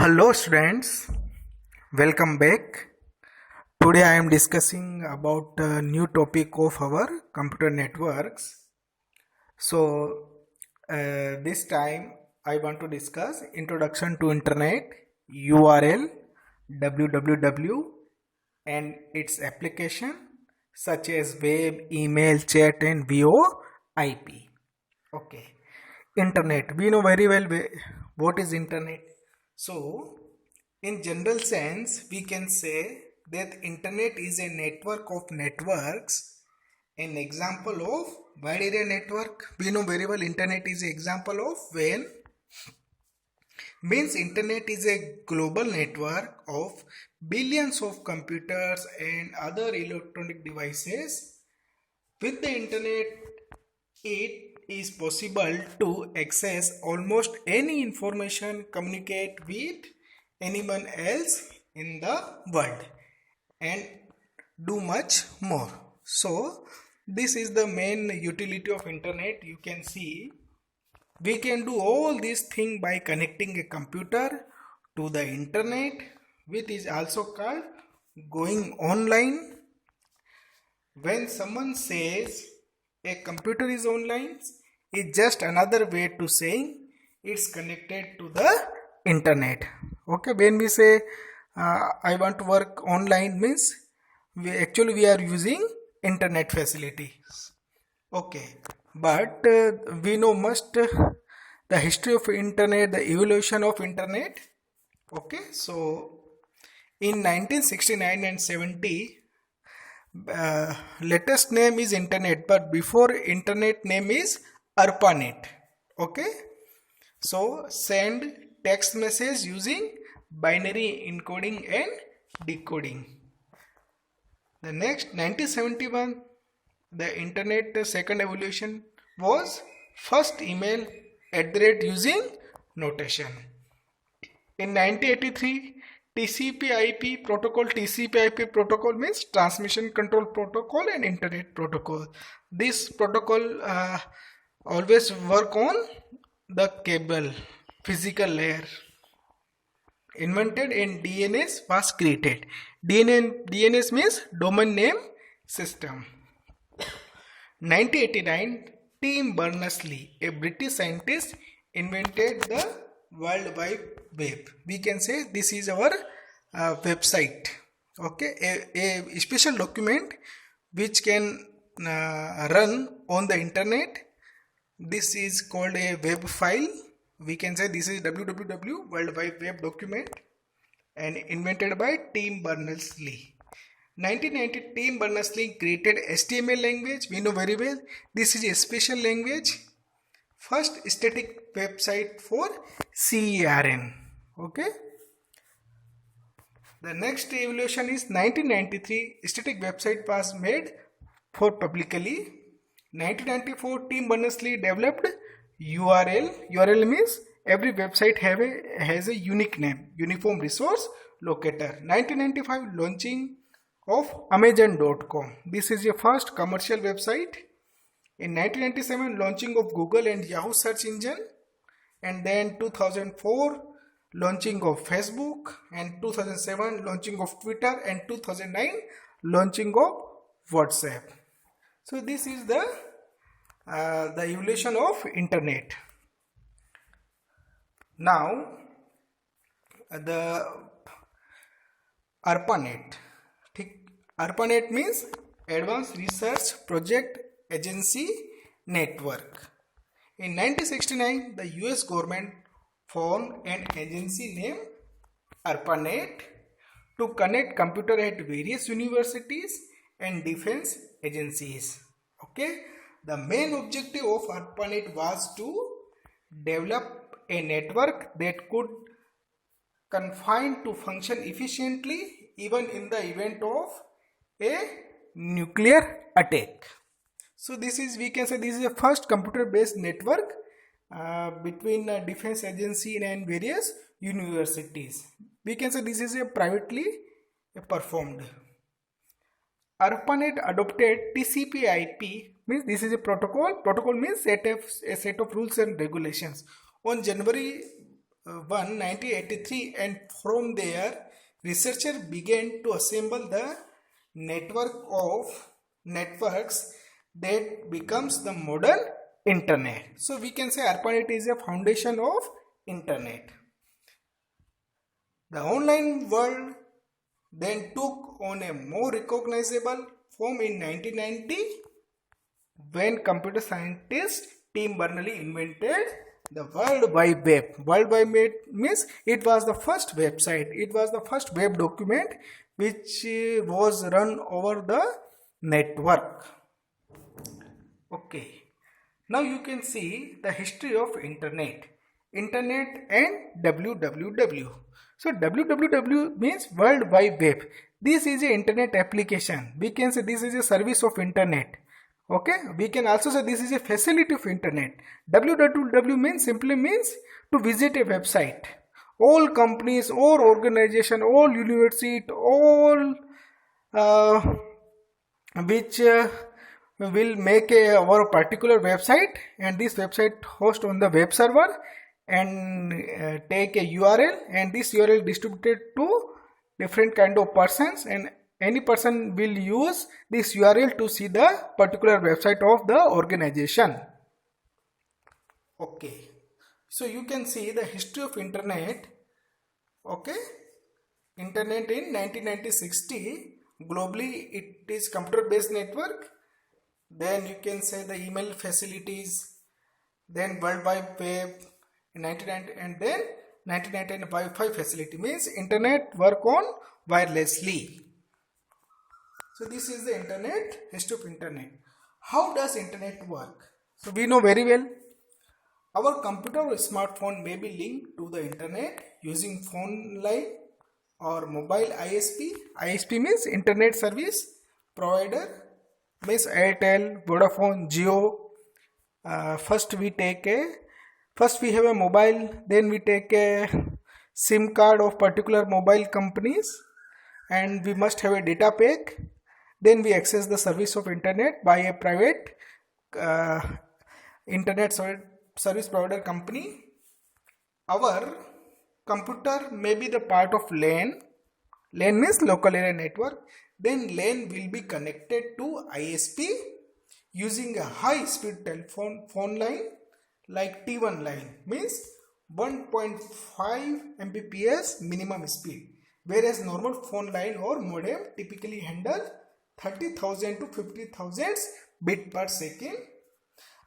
Hello students, welcome back. Today I am discussing about a new topic of our computer networks. So this time I want to discuss introduction to internet, URL, www and its application such as web, email, chat and VoIP. Okay. Internet. We know very well what is internet. So, in general sense, we can say that internet is a network of networks. An example of wide area network. We know very well internet is an example of when means internet is a global network of billions of computers and other electronic devices. With the internet, it is possible to access almost any information, communicate with anyone else in the world and do much more. So this is the main utility of internet. You can see we can do all these things by connecting a computer to the internet, which is also called going online. When someone says a computer is online, it's just another way to saying it's connected to the internet. Okay, when we say I want to work online means we are using internet facilities. Okay, but we know must the history of internet, the evolution of internet. Okay, so in 1969 and 70, latest name is internet, but before internet name is ARPANET. Okay, so send text message using binary encoding and decoding. The next 1971, the internet second evolution was first email using notation. In 1983, TCP/IP protocol means transmission control protocol and internet protocol. This protocol always work on the cable physical layer. Invented and DNS was created. DNS means domain name system. 1989, Tim Berners-Lee, a British scientist, invented the World Wide Web. We can say this is our website. Okay, a special document which can run on the internet. This is called a web file. We can say this is www World Wide Web document and invented by Tim Berners-Lee. 1990, Tim Berners-Lee created HTML language. We know very well this is a special language. First static website for CERN. Okay. The next evolution is 1993. Static website was made for publicly. 1994, Tim Berners-Lee developed URL. URL means every website has a unique name, Uniform Resource Locator. 1995, launching of Amazon.com. This is your first commercial website. In 1997, launching of Google and Yahoo search engine, and then 2004, launching of Facebook, and 2007, launching of Twitter, and 2009, launching of WhatsApp. So this is the evolution of internet. Now the ARPANET. ARPANET means Advanced Research Project Agency Network. In 1969, the US government formed an agency named ARPANET to connect computers at various universities and defense agencies. Okay, the main objective of ARPANET was to develop a network that could confine to function efficiently even in the event of a nuclear attack. So this is, we can say this is a first computer based network between a defense agency and various universities. We can say this is a privately performed. ARPANET adopted TCP/IP, means this is a protocol. Protocol means a set of rules and regulations. On January 1983, and from there researchers began to assemble the network of networks that becomes the modern internet. So we can say ARPANET is a foundation of internet. The online world then took on a more recognizable form in 1990 when computer scientist Tim Berners-Lee invented the World Wide Web. World Wide Web means it was the first website, it was the first web document which was run over the network. Okay, now you can see the history of internet and www. So www means World Wide Web. This is a internet application. We can say this is a service of internet. Okay, we can also say this is a facility of internet. www means simply means to visit a website. All companies, all organization, all university, all which will make our particular website, and this website host on the web server and take a URL, and this URL distributed to different kind of persons, and any person will use this URL to see the particular website of the organization. Okay, so you can see the history of internet. Okay, internet in 1960 globally it is computer based network. Then you can say the email facilities, then World Wide Web in 1990, and then 1999 Wi-Fi facility means internet work on wirelessly. So this is the internet, history of internet. How does internet work? So we know very well our computer or smartphone may be linked to the internet using phone line or mobile ISP. ISP means internet service provider, means Airtel, Vodafone, Jio. First we have a mobile, then we take a SIM card of particular mobile companies, and we must have a data pack. Then we access the service of internet by a private internet service provider company. Our computer may be the part of LAN. LAN means local area network. Then LAN will be connected to ISP using a high speed phone line like T1 line, means 1.5 Mbps minimum speed, whereas normal phone line or modem typically handle 30,000 to 50,000 bit per second.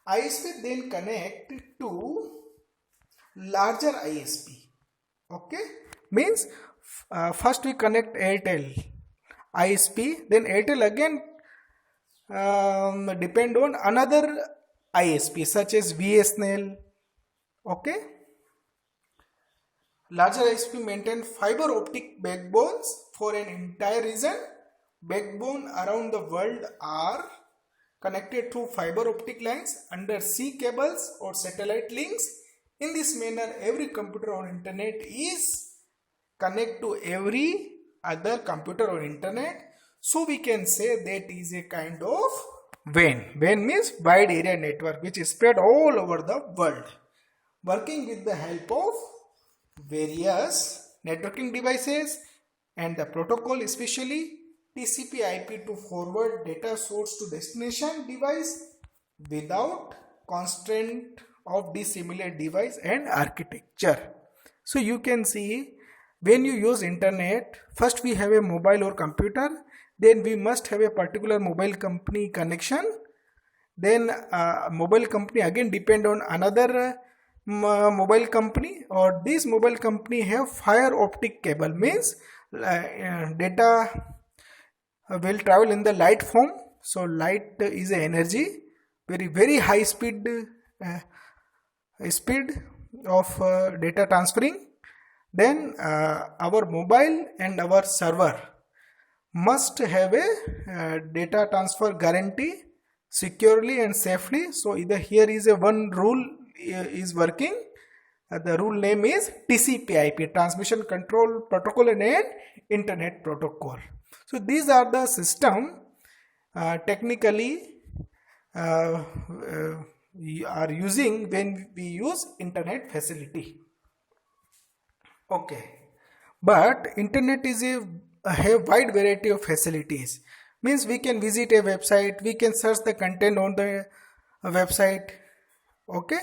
ISP then connect to larger ISP. Okay, means first we connect Airtel ISP, then Airtel again depend on another ISP such as BSNL. Okay, larger ISP maintain fiber optic backbones for an entire region. Backbone around the world are connected through fiber optic lines, undersea cables or satellite links. In this manner, every computer or internet is connected to every other computer or internet. So we can say that is a kind of WAN. WAN means wide area network, which is spread all over the world, working with the help of various networking devices and the protocol, especially TCP/IP, to forward data source to destination device without constraint of dissimilar device and architecture. So you can see when you use internet, first we have a mobile or computer, then we must have a particular mobile company connection, then mobile company again depend on another mobile company, or this mobile company have fiber optic cable, means data will travel in the light form. So light is a energy, very high speed of data transferring. Then our mobile and our server must have a data transfer guarantee securely and safely. So either here is a one rule is working. The rule name is TCP/IP, Transmission Control Protocol and Internet Protocol. So these are the system technically we are using when we use internet facility. Okay, but internet is a have wide variety of facilities. Means we can visit a website, we can search the content on the website. Okay,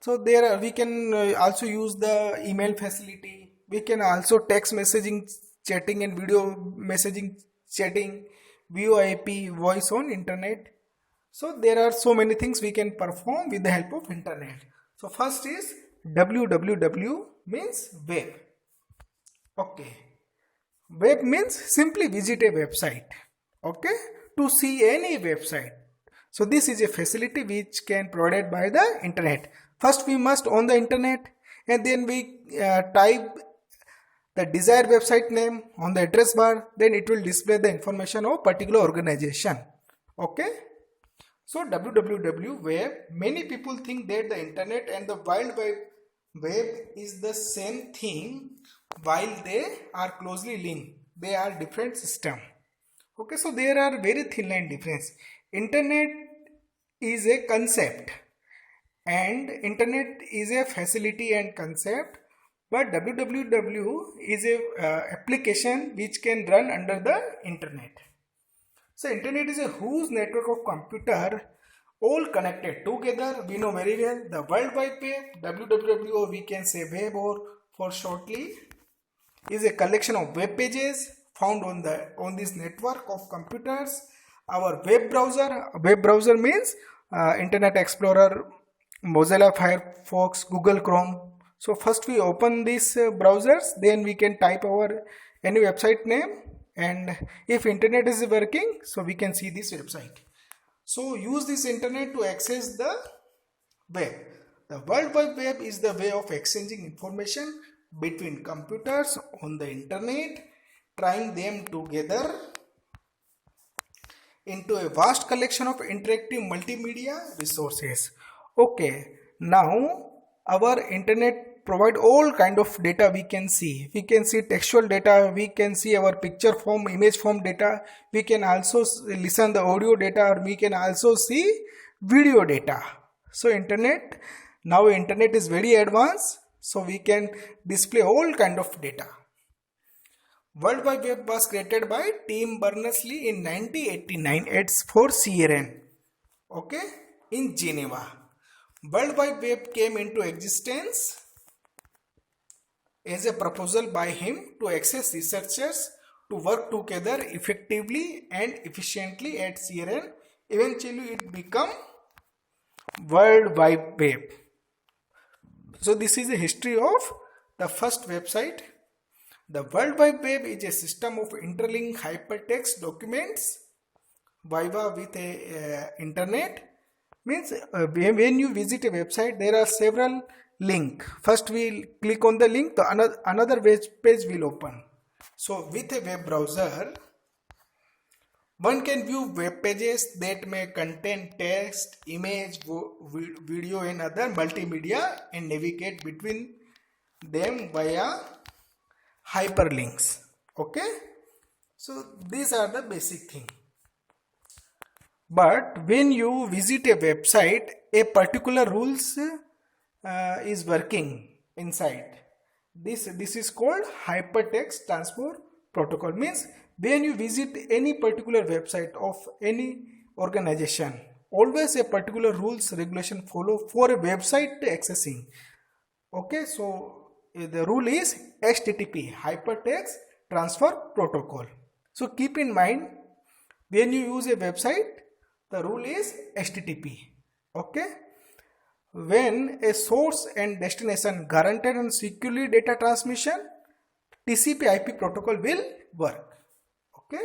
so there are, we can also use the email facility. We can also text messaging, chatting, and video messaging, chatting, VoIP, voice on internet. So there are so many things we can perform with the help of internet. So first is www means web. Okay. Web means simply visit a website. Okay. To see any website. So this is a facility which can provided by the internet. First we must on the internet, and then we type the desired website name on the address bar. Then it will display the information of particular organization. Okay. So www web, many people think that the internet and the World Wide Web is the same thing, while they are closely linked. They are different system. Okay, so there are very thin line difference. Internet is a concept and internet is a facility and concept, but www is a application which can run under the internet. So internet is a huge network of computer all connected together. We know very well the World Wide Web, www, or we can say web or for shortly, is a collection of web pages found on this network of computers. Our web browser means Internet Explorer, Mozilla Firefox, Google Chrome. So first we open these browsers, then we can type our any website name, and if internet is working, so we can see this website. So use this internet to access the web. The World Wide Web is the way of exchanging information between computers on the internet, trying them together into a vast collection of interactive multimedia resources. Okay, now our internet provide all kind of data. We can see textual data, we can see our picture form, image form data, we can also listen the audio data, or we can also see video data. So internet is very advanced, so we can display all kind of data. World Wide Web was created by Tim Berners-Lee in 1989 for CERN, okay, in Geneva. World Wide Web came into existence as a proposal by him to access researchers to work together effectively and efficiently at CERN. Eventually it became World Wide Web. So this is the history of the first website. The World Wide Web is a system of interlinked hypertext documents via with a internet. Means when you visit a website, there are several links. First we click on the link, another web page will open. So with a web browser, one can view web pages that may contain text, image, video and other multimedia, and navigate between them via hyperlinks. Okay, so these are the basic thing. But when you visit a website, a particular rules is working inside. This is called hypertext transfer protocol. Means when you visit any particular website of any organization, always a particular rules regulation follow for a website accessing. Okay, so the rule is HTTP, hypertext transfer protocol. So keep in mind, when you use a website, the rule is HTTP. Okay, when a source and destination guaranteed and securely data transmission, TCP/IP protocol will work. Okay,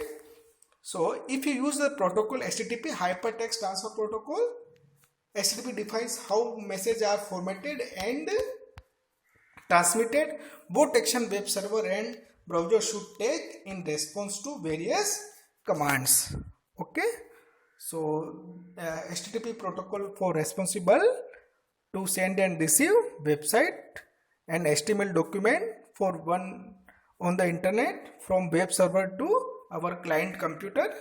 so if you use the protocol HTTP, hypertext transfer protocol, HTTP defines how messages are formatted and transmitted. Both action web server and browser should take in response to various commands. Okay, so HTTP protocol for responsible to send and receive website and HTML document for one on the internet from web server to our client computer.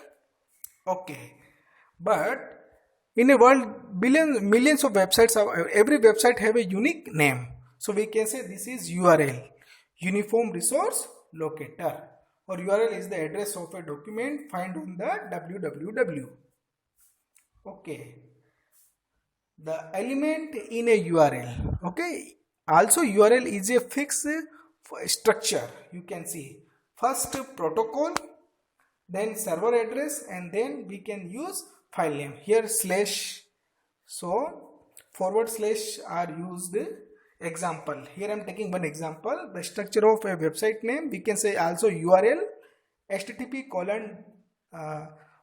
Okay, but in a world millions of websites, every website have a unique name. So we can say this is URL, Uniform Resource Locator, or URL is the address of a document found on the www. Okay, the element in a URL. Okay, also URL is a fixed structure. You can see first protocol, then server address, and then we can use file name here slash. So forward slash are used. Example, here I am taking one example. The structure of a website name, we can say also URL http colon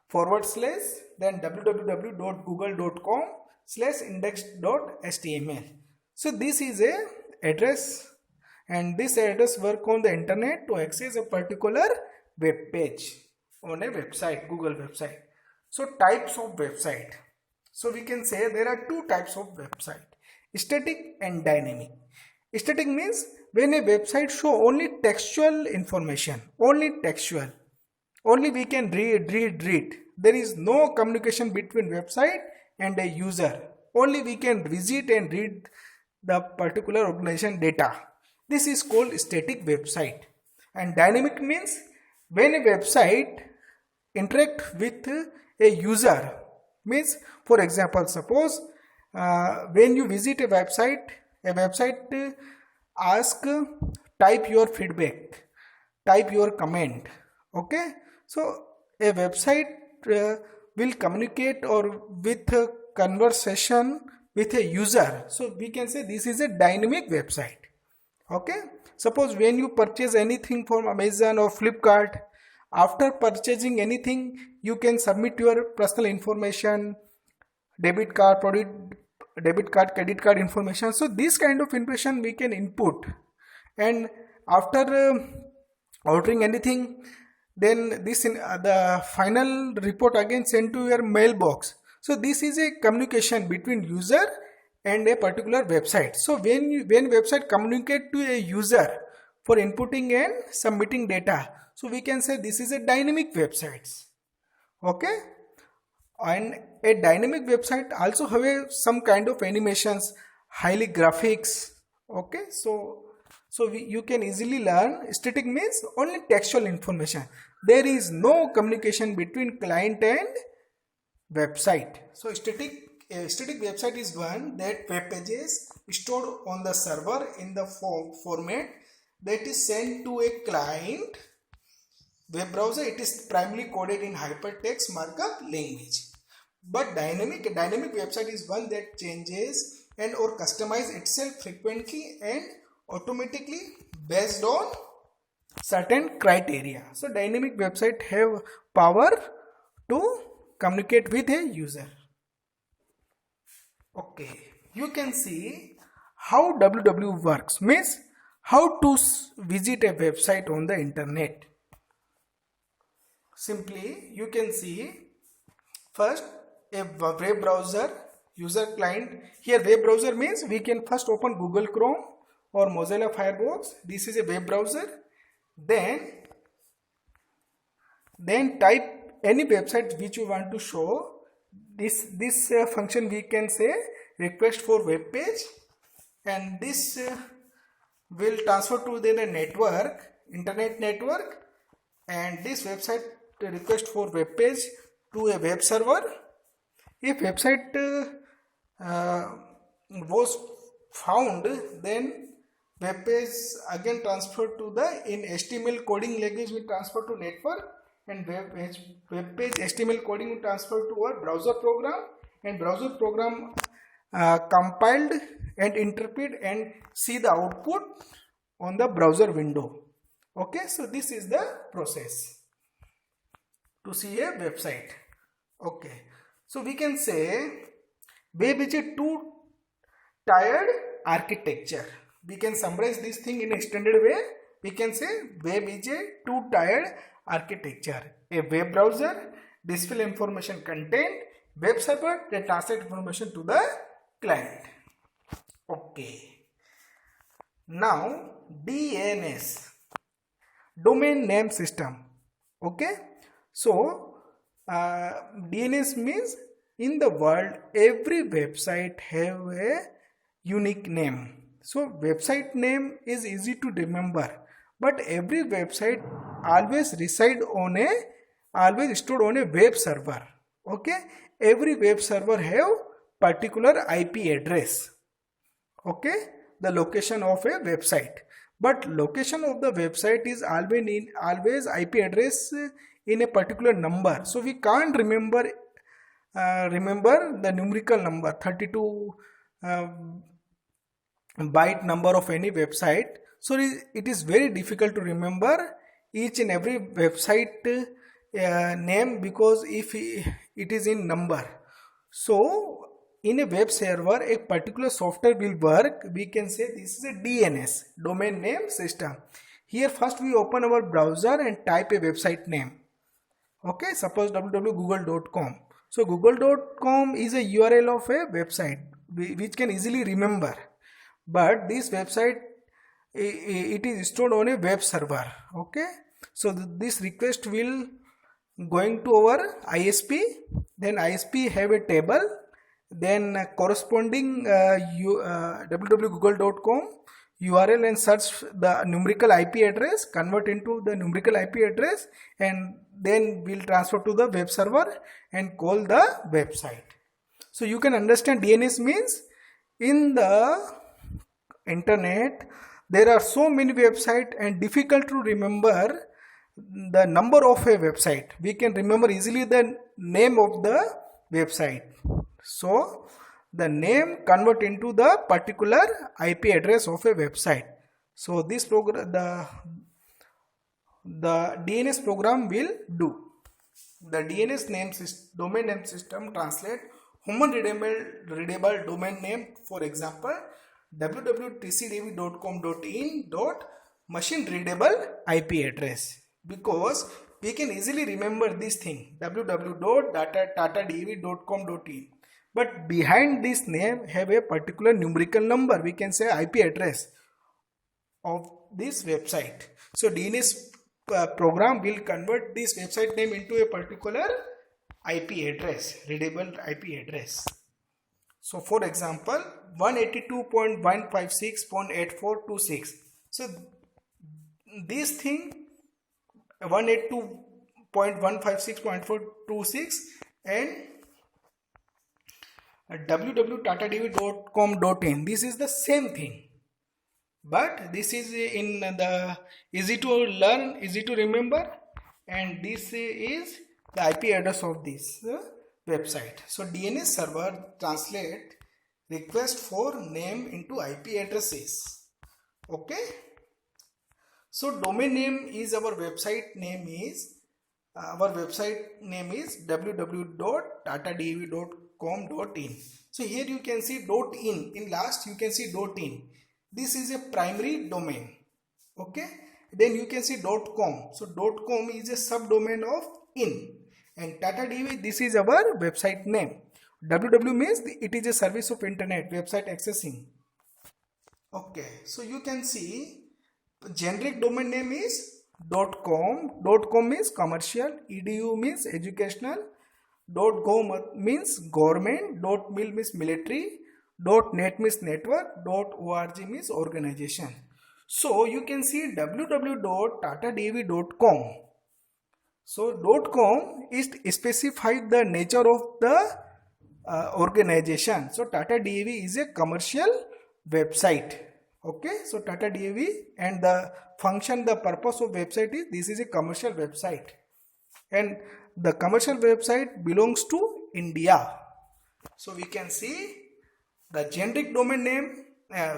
forward slash, then www.google.com/index.html. So this is a address, and this address work on the internet to access a particular web page on a website, Google website. So types of website. So we can say there are two types of website, static and dynamic. Static means when a website show only textual information, only textual, only we can read. There is no communication between website and a user. Only we can visit and read the particular organization data. This is called static website. And dynamic means when a website interact with a user, means for example, suppose when you visit a website ask type your feedback, type your comment. Okay, so a website will communicate or with a conversation with a user. So we can say this is a dynamic website. Okay, suppose when you purchase anything from Amazon or Flipkart, after purchasing anything you can submit your personal information, debit card, credit card information. So this kind of information we can input, and after ordering anything, then this the final report again sent to your mailbox. So this is a communication between user and a particular website. So when website communicate to a user for inputting and submitting data, so we can say this is a dynamic websites. Okay, and a dynamic website also have some kind of animations, highly graphics. Okay, so you can easily learn. Static means only textual information. There is no communication between client and website. So static website is one that web pages stored on the server in the format that is sent to a client web browser. It is primarily coded in hypertext markup language. But dynamic website is one that changes and or customize itself frequently and automatically based on certain criteria. So dynamic website have power to communicate with a user. Okay, you can see how www works, means how to visit a website on the internet. Simply you can see first a web browser, user client. Here web browser means we can first open Google Chrome or Mozilla Firefox. This is a web browser. Then type any website which you want to show. This function we can say request for web page, and this will transfer to the network, internet network, and this website request for web page to a web server. If website was found, then web page again transferred to the in HTML coding language will transfer to network, and web page HTML coding will transfer to our browser program, and browser program compiled and interpret and see the output on the browser window. Okay, so this is the process to see a website. Okay, so we can say web is a two-tiered architecture. We can summarize this thing in a standard way. We can say web is a two-tiered architecture. A web browser display information content, web server that translate information to the client. Okay. Now DNS, domain name system. Okay. So DNS means in the world every website have a unique name. So website name is easy to remember, but every website always stored on a web server. Okay, every web server have particular IP address. Okay, the location of a website, but location of the website is always IP address in a particular number. So we can't remember the numerical number 32 byte number of any website. So it is very difficult to remember each and every website name, because if it is in number. So in a web server, a particular software will work. We can say this is a DNS, domain name system. Here first we open our browser and type a website name. Okay, suppose www.google.com. So google.com is a URL of a website which can easily remember, but this website it is stored on a web server. Okay, so this request will going to our ISP, then ISP have a table, then corresponding www.google.com URL and search the numerical IP address, convert into the numerical IP address, and then we'll transfer to the web server and call the website. So you can understand DNS means in the internet there are so many websites and difficult to remember the number of a website. We can remember easily the name of the website. So the name convert into the particular IP address of a website. So this program, the DNS program will do. The DNS name domain name system translate human readable domain name, for example www.tcdev.com.in machine readable IP address, because we can easily remember this thing www.tatadev.com.in, but behind this name have a particular numerical number, we can say IP address of this website. So DNS program will convert this website name into a particular IP address, readable IP address. So for example 182.156.8426. So this thing 182.156.426 and www.tatadev.com.in, this is the same thing, but this is in the easy to learn, easy to remember, and this is the IP address of this website. So DNS server translate request for name into IP addresses. Okay, so domain name is our website name is www.tatadev.com.in. So here you can see .in last you can see .in. This is a primary domain. Okay, then you can see .com. So .com is a subdomain of in, and TataDev, this is our website name. www means it is a service of internet website accessing. Okay, so you can see generic domain name is .com. .com means commercial, .edu means educational, .gov means government, .mil means military, .net means network, .org means organization. So you can see www.tatadev.com. So .com is specified the nature of the organization. So TataDev is a commercial website. Okay, so TataDev and the function, the purpose of website is this is a commercial website, and the commercial website belongs to India. So we can see the generic domain name,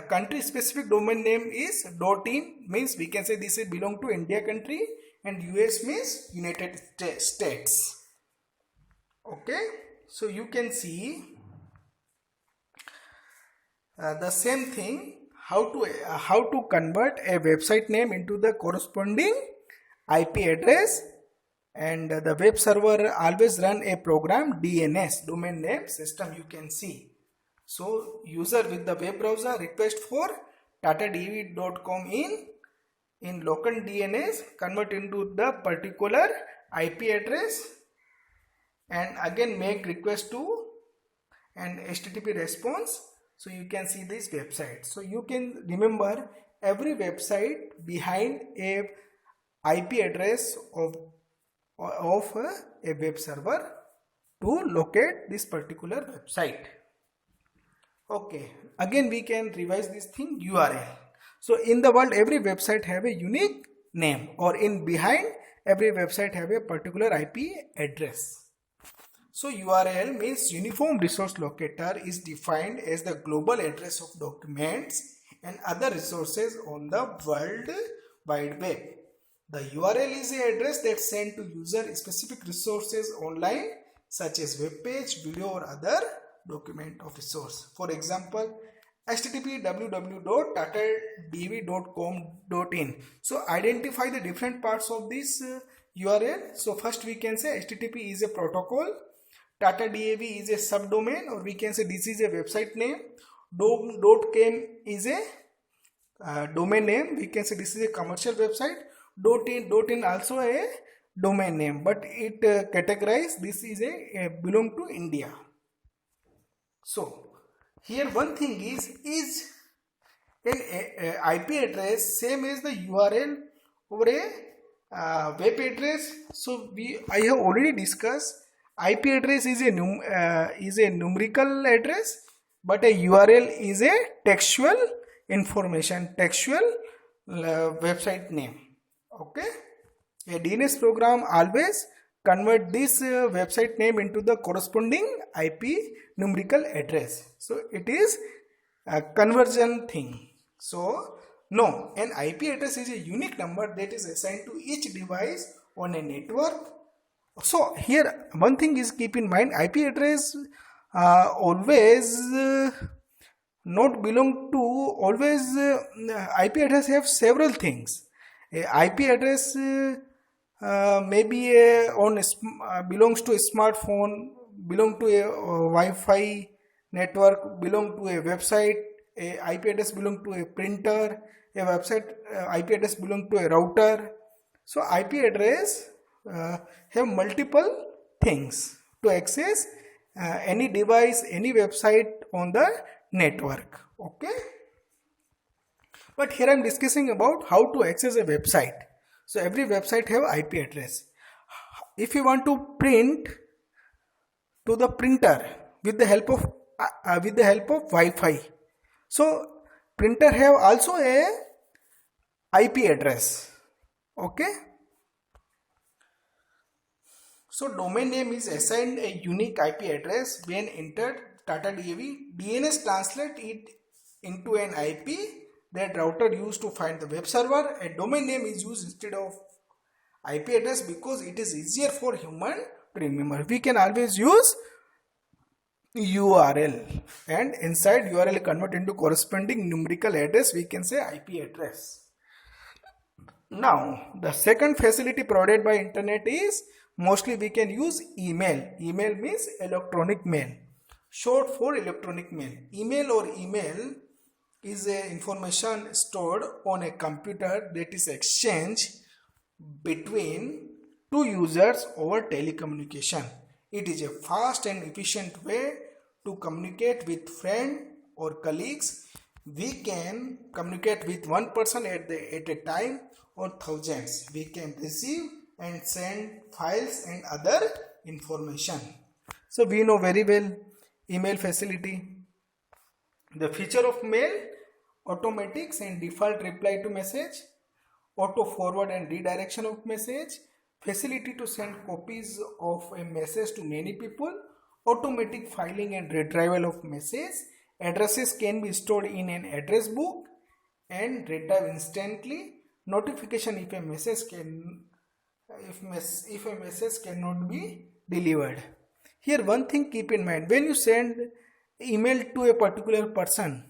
country specific domain name is .in, means we can say this is belong to India country, and US means United States. Okay, so you can see the same thing, how to convert a website name into the corresponding IP address, and the web server always run a program DNS, domain name system, you can see. So user with the web browser request for tatadev.com in local DNS, convert into the particular IP address, and again make request to an HTTP response. So you can see this website. So you can remember every website behind a IP address of a web server to locate this particular website. Okay, again we can revise this thing, URL. So in the world every website have a unique name, or in behind every website have a particular IP address. So URL means Uniform Resource Locator is defined as the global address of documents and other resources on the World Wide Web. The URL is the address that sends to user specific resources online, such as web page, video, or other document of resource. For example, http www.tatadev.com.in. So identify the different parts of this URL. So first we can say HTTP is a protocol, Tata DAV is a subdomain, or we can say this is a website name. .com is a domain name. We can say this is a commercial website. .in also a domain name, but it categorized this is a belong to India. So here one thing is an IP address same as the URL over a web address. So I have already discussed IP address is a numerical address, but a URL is a textual information, textual website name. Okay, a DNS program always convert this website name into the corresponding IP numerical address. So it is a conversion thing. So no, an IP address is a unique number that is assigned to each device on a network. So here one thing is keep in mind, IP address always not belong to always IP address have several things. A IP address maybe belongs to a smartphone, belong to a Wi-Fi network, belong to a website. A IP address belong to a printer. A website IP address belong to a router. So IP address have multiple things to access any device, any website on the network. Okay, but here I am discussing about how to access a website. So every website have IP address. If you want to print to the printer with the help of Wi-Fi, so printer have also a IP address. Okay. So domain name is assigned a unique IP address when entered Tata DAV. DNS translate it into an IP that router used to find the web server. A domain name is used instead of IP address because it is easier for human to remember. We can always use URL, and inside URL convert into corresponding numerical address, we can say IP address. Now the second facility provided by internet is mostly we can use email. Email means electronic mail, short for electronic mail. Email is a information stored on a computer that is exchanged between two users over telecommunication. It is a fast and efficient way to communicate with friends or colleagues. We can communicate with one person at a time or thousands. We can receive and send files and other information. So we know very well email facility. The feature of mail: automatics and default reply to message, auto forward and redirection of message, facility to send copies of a message to many people, automatic filing and retrieval of message. Addresses can be stored in an address book and retrieved instantly. Notification if a message cannot be delivered. Here one thing keep in mind, when you send email to a particular person,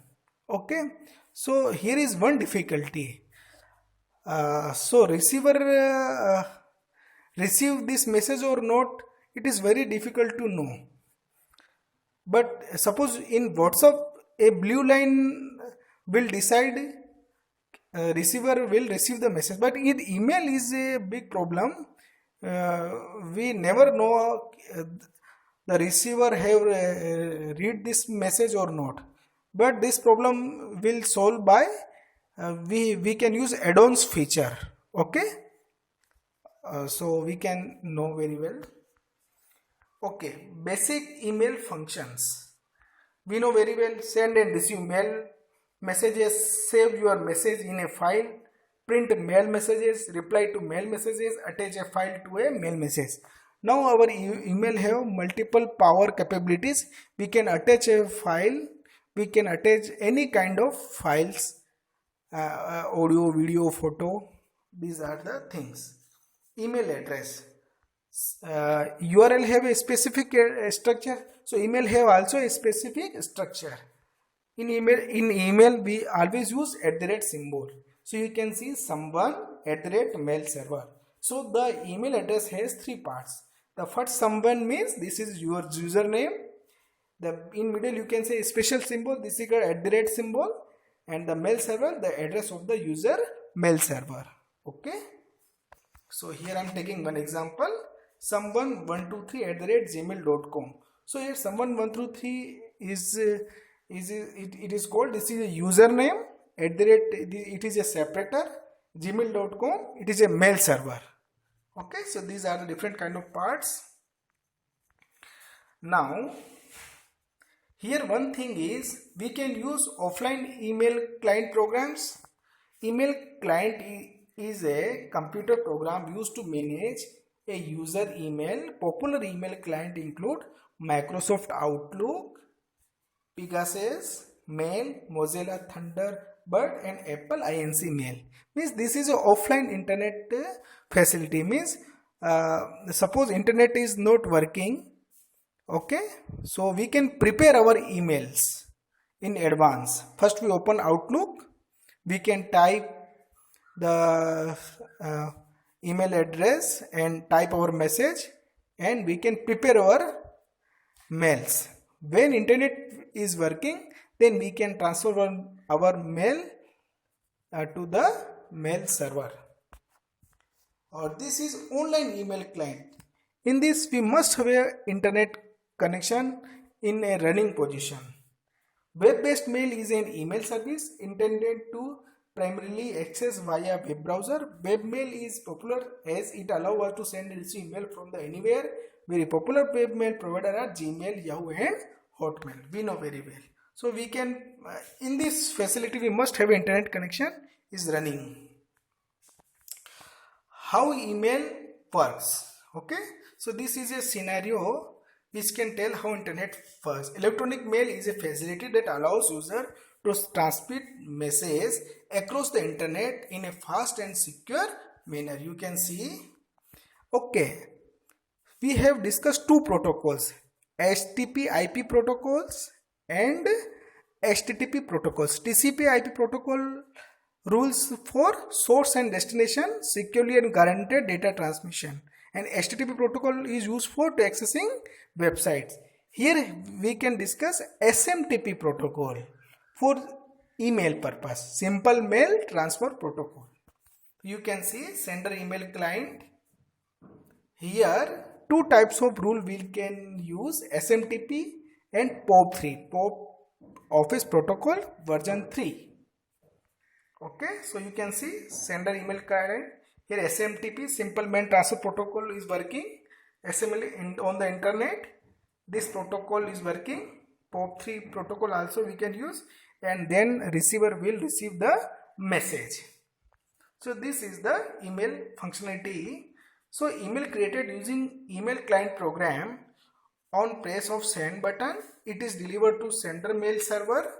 okay, so here is one difficulty. So receiver receive this message or not, it is very difficult to know. But suppose in WhatsApp a blue line will decide receiver will receive the message, but in email is a big problem. We never know the receiver have read this message or not. but this problem will solve by we can use add-ons feature. Okay, so we can know very well. Okay, basic email functions. We know very well: send and receive mail messages, save your message in a file, print mail messages, reply to mail messages, attach a file to a mail message. Now our email have multiple power capabilities. We can attach a file, we can attach any kind of files, audio, video, photo. These are the things. Email address. URL have a specific structure, so email have also a specific structure. In email we always use @ symbol, so you can see someone @mail server. So the email address has three parts. The first someone means this is your username. In middle you can say a special symbol, this is your @ symbol, and the mail server, the address of the user mail server. Okay, so here I am taking one example, someone123@gmail.com. So here someone123 is it is called, this is a username, it is a separator, gmail.com, it is a mail server. Okay, so these are the different kind of parts. Now here one thing is, we can use offline email client programs. Email client is a computer program used to manage a user email. Popular email client include Microsoft Outlook, Pegasus Mail, Mozilla Thunderbird, and Apple Inc Mail. Means this is an offline internet facility. Means suppose internet is not working, okay, so we can prepare our emails in advance. First we open Outlook, we can type the email address and type our message, and we can prepare our mails. When internet is working, then we can transfer our mail to the mail server. Or this is online email client. In this we must have a internet connection in a running position. Web-based mail is an email service intended to primarily access via web browser. Webmail is popular as it allows us to send and receive email from the anywhere. Very popular webmail provider are Gmail, Yahoo, and Hotmail. We know very well. So we can in this facility we must have internet connection is running. How email works? Okay, so this is a scenario which can tell how internet works. Electronic mail is a facility that allows user to transmit messages across the internet in a fast and secure manner. You can see. Okay, we have discussed two protocols, HTTP/IP protocols and HTTP protocols. TCP/IP protocol rules for source and destination securely and guaranteed data transmission, and HTTP protocol is used for accessing websites. Here we can discuss SMTP protocol for email purpose, simple mail transfer protocol. You can see sender email client. Here two types of rule we can use, SMTP and POP3, POP Office Protocol version 3. Okay, so you can see sender email client. Here SMTP, simple mail transfer protocol, is working. SML on the internet, this protocol is working. POP3 protocol also we can use, and then receiver will receive the message. So this is the email functionality. So email created using email client program, on press of send button, it is delivered to sender mail server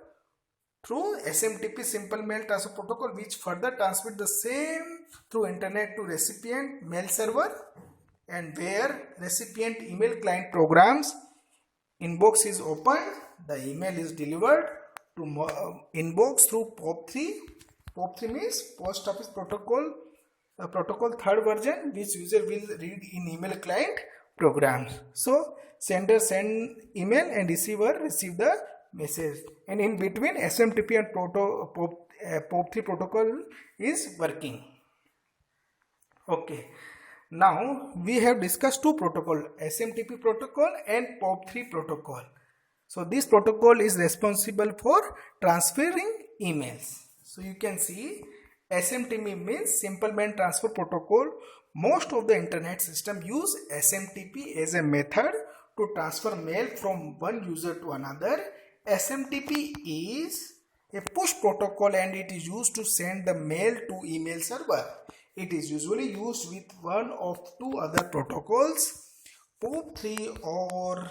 through SMTP, simple mail transfer protocol, which further transmit the same through internet to recipient mail server, and where recipient email client programs inbox is opened, the email is delivered to inbox through POP3. POP3 means Post Office Protocol, protocol third version, which user will read in email client programs. So sender send email and receiver receive the message, and in between SMTP and POP3 protocol is working. Okay, now we have discussed two protocol, SMTP protocol and POP3 protocol. So this protocol is responsible for transferring emails. So you can see SMTP means Simple Mail Transfer Protocol. Most of the internet system use SMTP as a method to transfer mail from one user to another. SMTP is a push protocol and it is used to send the mail to email server. It is usually used with one of two other protocols, POP3 or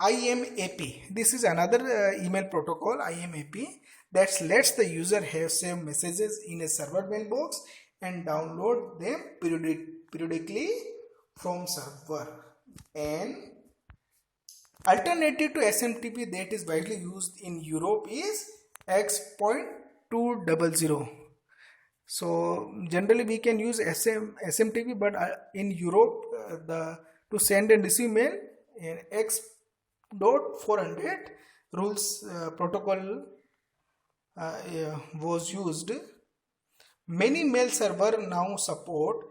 IMAP. This is another email protocol, IMAP, that lets the user have saved messages in a server mailbox and download them periodically from server. And alternative to SMTP that is widely used in Europe is X.200. So generally we can use SMTP, but in Europe to send and receive mail in X.400 rules protocol was used. Many mail servers now support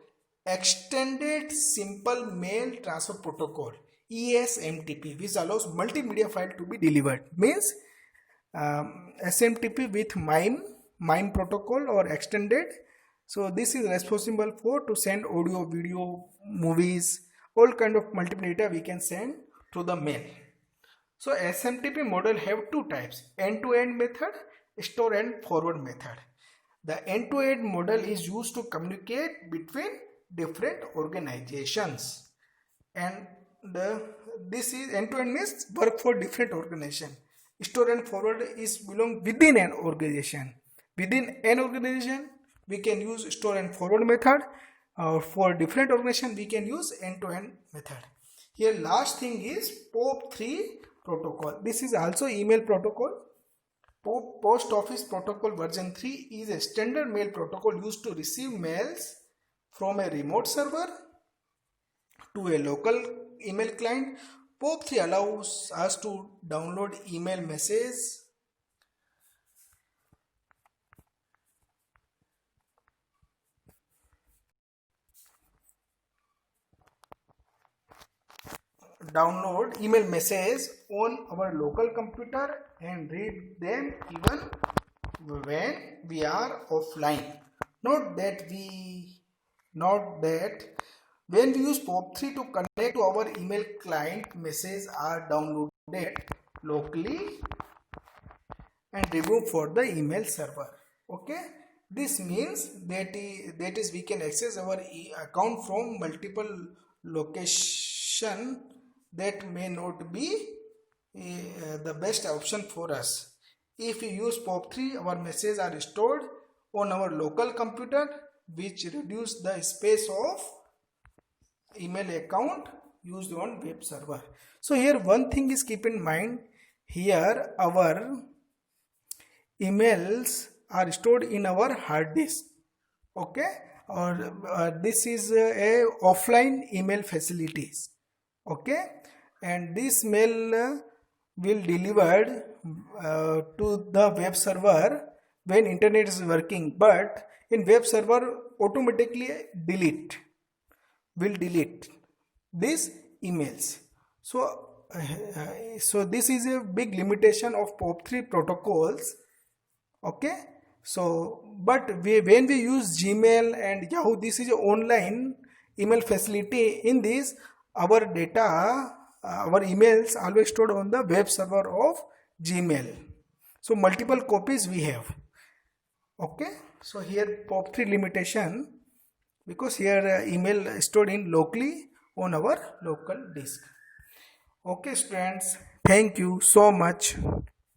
Extended Simple Mail Transfer Protocol ESMTP, which allows multimedia file to be delivered. Means SMTP with MIME protocol or extended. So this is responsible for to send audio, video, movies, all kind of multimedia we can send through the mail. So SMTP model have two types: end-to-end method, store and forward method. The end-to-end model is used to communicate between different organizations, and this is end-to-end means work for different organization. Store and forward is belong within an organization. Within an organization we can use store and forward method. For different organization we can use end-to-end method. Here last thing is POP3 protocol. This is also email protocol. Post Office Protocol version 3 is a standard mail protocol used to receive mails from a remote server to a local email client. POP3 allows us to download email messages, on our local computer and read them even when we are offline. Note that when we use POP3 to connect to our email client, messages are downloaded locally and removed for the email server. Okay, this means that is we can access our account from multiple location. That may not be the best option for us. If we use POP3, our messages are stored on our local computer, which reduce the space of email account used on web server. So here one thing is keep in mind, here our emails are stored in our hard disk. Okay, or this is a offline email facilities. Okay, and this mail will delivered to the web server when internet is working, but in web server automatically will delete these emails. So this is a big limitation of POP3 protocols. Okay, so but when we use Gmail and Yahoo, this is an online email facility. In this, our data, our emails always stored on the web server of Gmail. So multiple copies we have. Okay, so here POP3 limitation, because here email stored in locally on our local disk. Okay students, thank you so much.